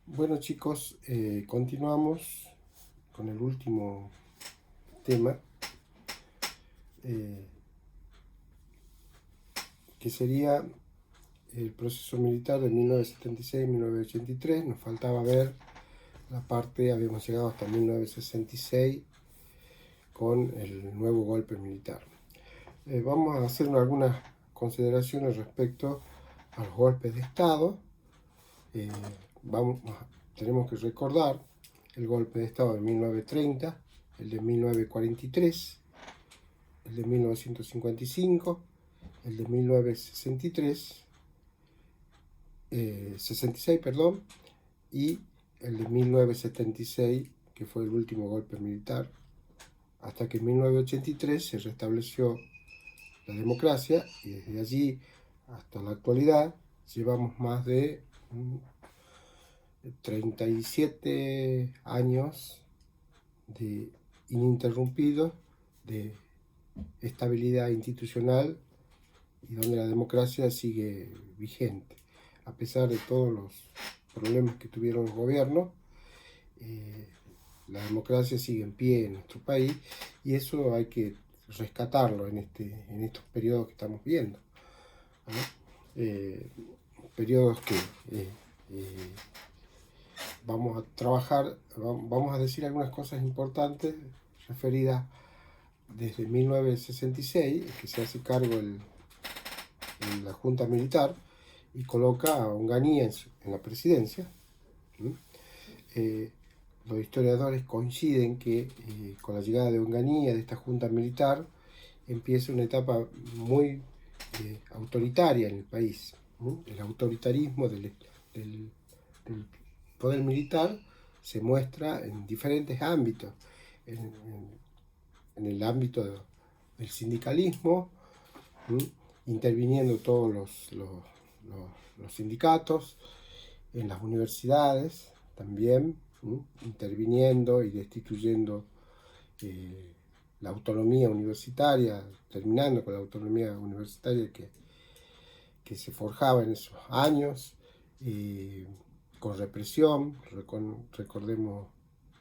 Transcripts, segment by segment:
Bueno chicos, continuamos con el último tema, eh, que sería el proceso militar de 1976-1983. Nos faltaba ver la parte, habíamos llegado hasta 1966 con el nuevo golpe militar. Vamos a hacer algunas consideraciones respecto a los golpes de Estado. Eh, Tenemos que recordar el golpe de Estado de 1930, el de 1943, el de 1955, el de 1963, 66, perdón, y el de 1976, que fue el último golpe militar, hasta que en 1983 se restableció la democracia, y desde allí hasta la actualidad llevamos más de 37 años de ininterrumpidos de estabilidad institucional y donde la democracia sigue vigente. A pesar de todos los problemas que tuvieron los gobiernos, la democracia sigue en pie en nuestro país y eso hay que rescatarlo en estos periodos que estamos viendo, ¿no? Periodos que vamos a trabajar, vamos a decir algunas cosas importantes referidas desde 1966, que se hace cargo en la Junta Militar y coloca a Onganía en la presidencia. Los historiadores coinciden que con la llegada de Onganía, de esta Junta Militar, empieza una etapa muy autoritaria en el país. El autoritarismo del poder militar se muestra en diferentes ámbitos, en el ámbito del sindicalismo, interviniendo todos los sindicatos, en las universidades también, interviniendo y destituyendo la autonomía universitaria, terminando con la autonomía universitaria que se forjaba en esos años, con represión. Recordemos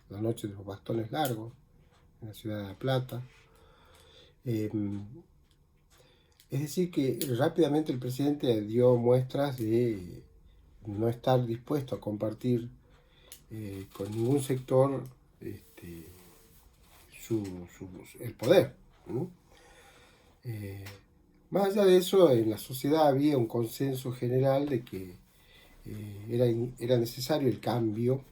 la noche de los bastones largos en la ciudad de La Plata. Es decir, que rápidamente el presidente dio muestras de no estar dispuesto a compartir con ningún sector el poder, ¿no? Más allá de eso, en la sociedad había un consenso general de que era necesario el cambio,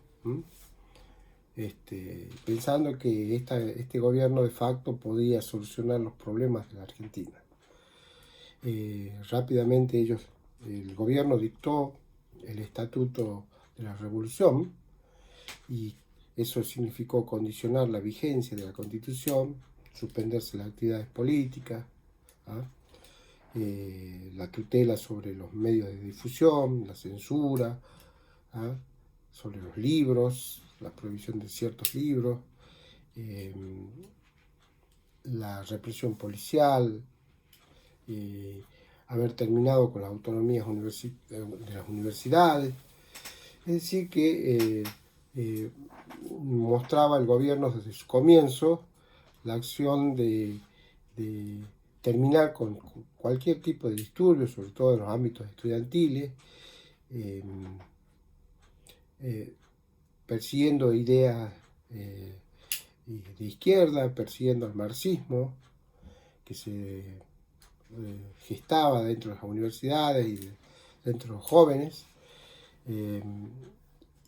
pensando que este gobierno de facto podía solucionar los problemas de la Argentina. Rápidamente el gobierno dictó el Estatuto de la Revolución y eso significó condicionar la vigencia de la Constitución, suspenderse las actividades políticas, la tutela sobre los medios de difusión, la censura, sobre los libros, la prohibición de ciertos libros, la represión policial, haber terminado con las autonomías de las universidades. Es decir, que mostraba el gobierno desde su comienzo la acción de terminar con cualquier tipo de disturbio, sobre todo en los ámbitos estudiantiles, persiguiendo ideas de izquierda, persiguiendo el marxismo que se gestaba dentro de las universidades y dentro de los jóvenes.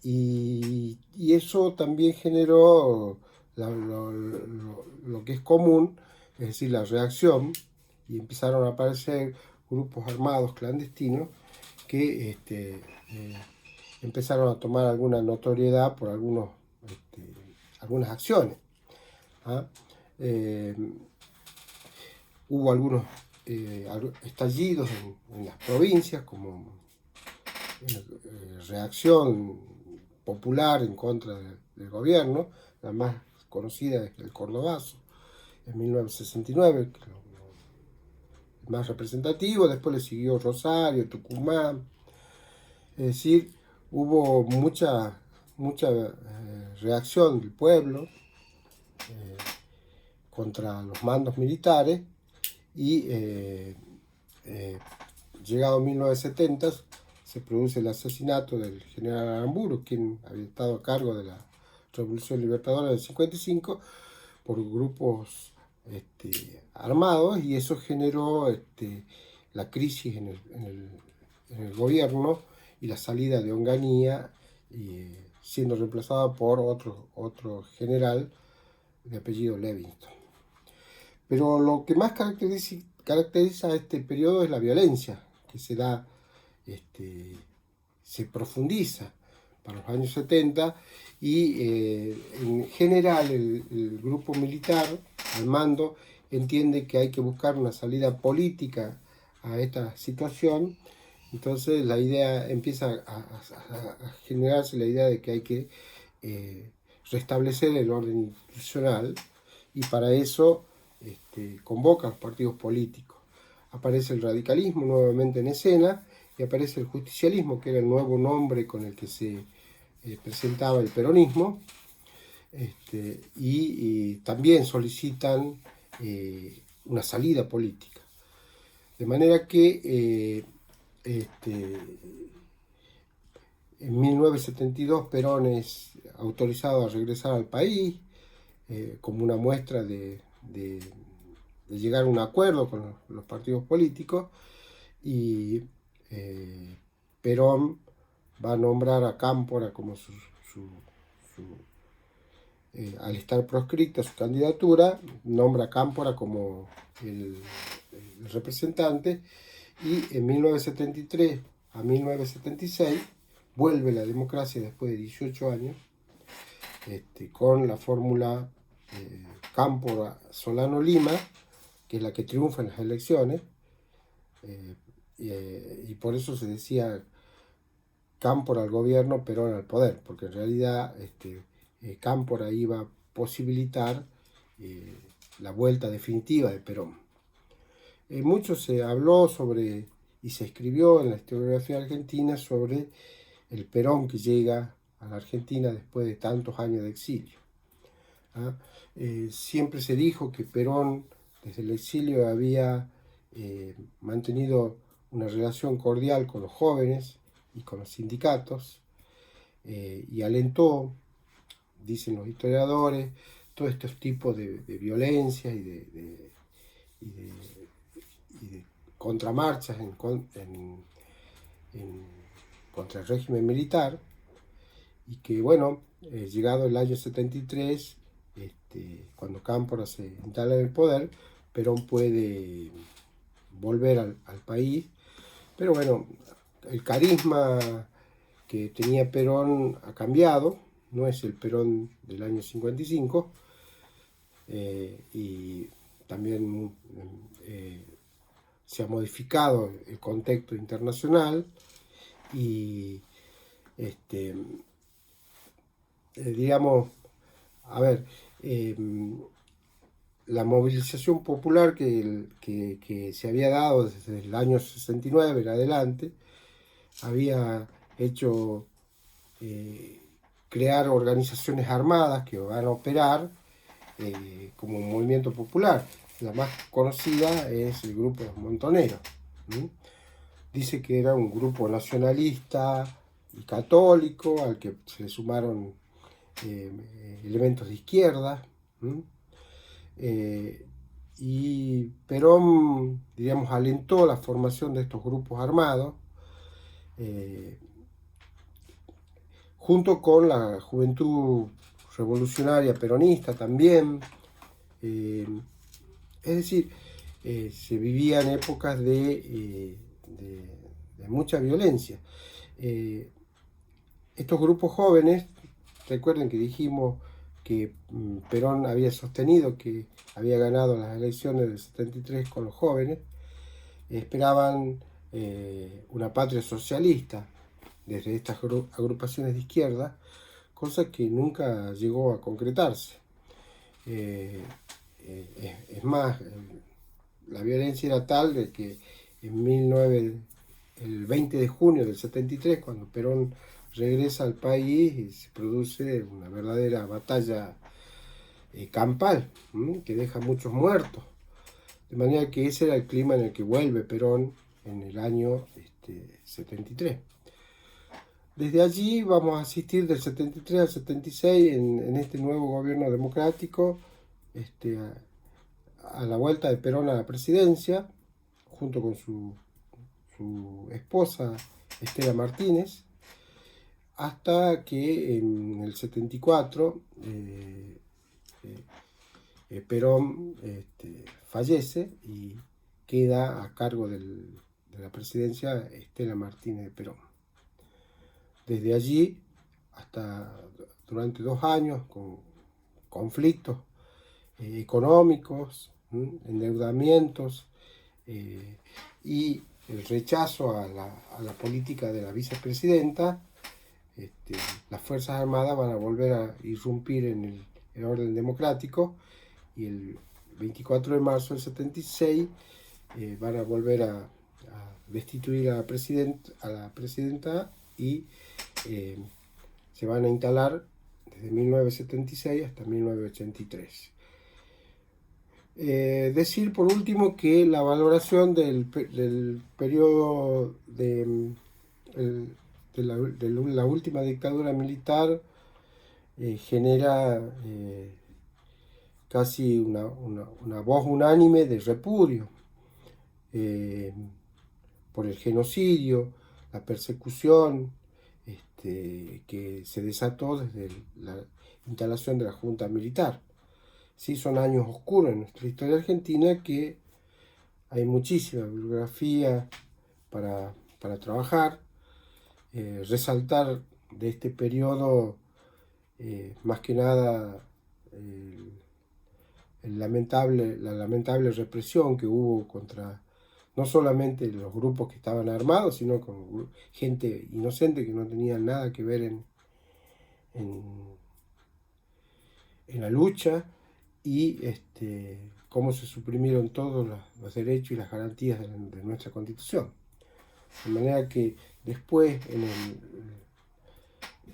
Y eso también generó lo que es común, es decir, la reacción, y empezaron a aparecer grupos armados clandestinos que empezaron a tomar alguna notoriedad por algunas acciones. Hubo algunos estallidos en las provincias como reacción popular en contra del gobierno. La más conocida es el Cordobazo, en 1969, el más representativo. Después le siguió Rosario, Tucumán. Es decir, hubo mucha reacción del pueblo contra los mandos militares y llegado a 1970 se produce el asesinato del general Aramburu, quien había estado a cargo de la Revolución Libertadora del 55 por grupos armados, y eso generó la crisis en el gobierno y la salida de Onganía, siendo reemplazada por otro general de apellido Levingston. Pero lo que más caracteriza este periodo es la violencia que se da, se profundiza para los años 70, y en general el grupo militar al mando entiende que hay que buscar una salida política a esta situación. Entonces la idea empieza a generarse la idea de que hay que restablecer el orden institucional, y para eso convoca a los partidos políticos. Aparece el radicalismo nuevamente en escena, y aparece el justicialismo, que era el nuevo nombre con el que se presentaba el peronismo, y también solicitan una salida política. De manera que en 1972 Perón es autorizado a regresar al país como una muestra de llegar a un acuerdo con los partidos políticos, y Perón va a nombrar a Cámpora como al estar proscrita su candidatura, nombra a Cámpora como el representante, y en 1973 a 1976 vuelve la democracia después de 18 años, con la fórmula Cámpora-Solano-Lima, que es la que triunfa en las elecciones, y por eso se decía Cámpora al gobierno, Perón al poder, porque en realidad Cámpora iba a posibilitar la vuelta definitiva de Perón. Mucho se habló sobre, y se escribió en la historiografía argentina, sobre el Perón que llega a la Argentina después de tantos años de exilio. Siempre se dijo que Perón desde el exilio había mantenido una relación cordial con los jóvenes y con los sindicatos, y alentó, dicen los historiadores, todos estos tipos de violencia y de contramarchas contra el régimen militar, y que bueno, llegado el año 73, cuando Cámpora se instala en el poder, Perón puede volver al país, pero bueno, el carisma que tenía Perón ha cambiado, no es el Perón del año 55, y también se ha modificado el contexto internacional, y digamos, a ver, la movilización popular que se había dado desde el año 69 en adelante había hecho crear organizaciones armadas que van a operar como un movimiento popular. La más conocida es el grupo de los Montoneros. Dice que era un grupo nacionalista y católico al que se le sumaron elementos de izquierda, y Perón, digamos, alentó la formación de estos grupos armados junto con la juventud revolucionaria peronista también. Es decir, se vivían épocas de mucha violencia. Estos grupos jóvenes, recuerden que dijimos que Perón había sostenido que había ganado las elecciones del 73 con los jóvenes, esperaban una patria socialista desde estas agrupaciones de izquierda, cosa que nunca llegó a concretarse. Es más, la violencia era tal de que el 20 de junio del 73, cuando Perón regresa al país y se produce una verdadera batalla campal, que deja muchos muertos. De manera que ese era el clima en el que vuelve Perón en el año 73. Desde allí vamos a asistir del 73 al 76 en este nuevo gobierno democrático, a la vuelta de Perón a la presidencia, junto con su esposa Estela Martínez, hasta que en el 74 Perón fallece y queda a cargo de la presidencia Estela Martínez de Perón. Desde allí hasta durante 2 años con conflictos económicos, endeudamientos y el rechazo a la política de la vicepresidenta, las Fuerzas Armadas van a volver a irrumpir en el orden democrático y el 24 de marzo del 76 van a volver a destituir a la presidenta y se van a instalar desde 1976 hasta 1983. Decir por último que la valoración del periodo de la última dictadura militar genera casi una voz unánime de repudio por el genocidio, la persecución que se desató desde la instalación de la Junta Militar. Sí, son años oscuros en nuestra historia argentina, que hay muchísima bibliografía para trabajar. Resaltar de este periodo más que nada la lamentable represión que hubo contra no solamente los grupos que estaban armados, sino con gente inocente que no tenía nada que ver en la lucha, y cómo se suprimieron todos los derechos y las garantías de nuestra Constitución. De manera que después,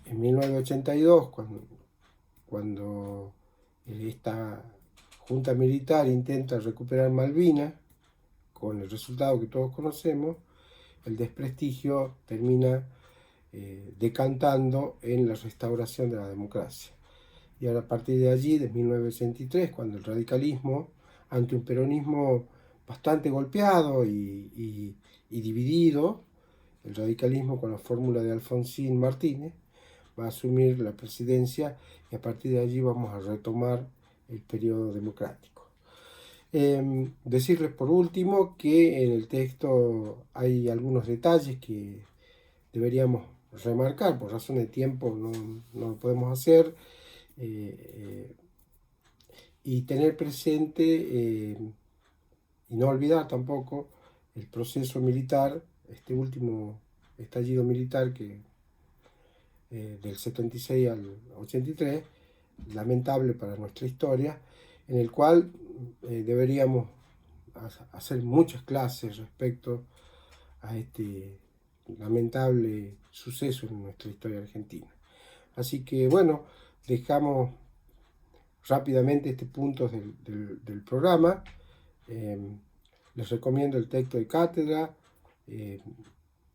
en 1982, cuando esta Junta Militar intenta recuperar Malvinas, con el resultado que todos conocemos, el desprestigio termina decantando en la restauración de la democracia. Y ahora, a partir de allí, de 1983, cuando el radicalismo, ante un peronismo bastante golpeado y dividido, el radicalismo, con la fórmula de Alfonsín Martínez, va a asumir la presidencia, y a partir de allí vamos a retomar el periodo democrático. Decirles por último que en el texto hay algunos detalles que deberíamos remarcar. Por razones de tiempo no lo podemos hacer, y tener presente y no olvidar tampoco el proceso militar, este último estallido militar del 76 al 83, lamentable para nuestra historia, en el cual deberíamos hacer muchas clases respecto a este lamentable suceso en nuestra historia argentina. Así que bueno, dejamos rápidamente este punto del programa. Les recomiendo el texto de cátedra.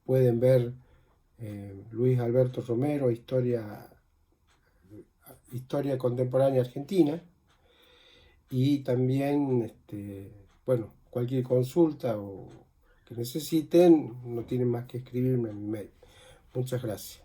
Pueden ver Luis Alberto Romero, Historia Contemporánea Argentina, y también bueno, cualquier consulta o que necesiten, no tienen más que escribirme a mi mail. Muchas gracias.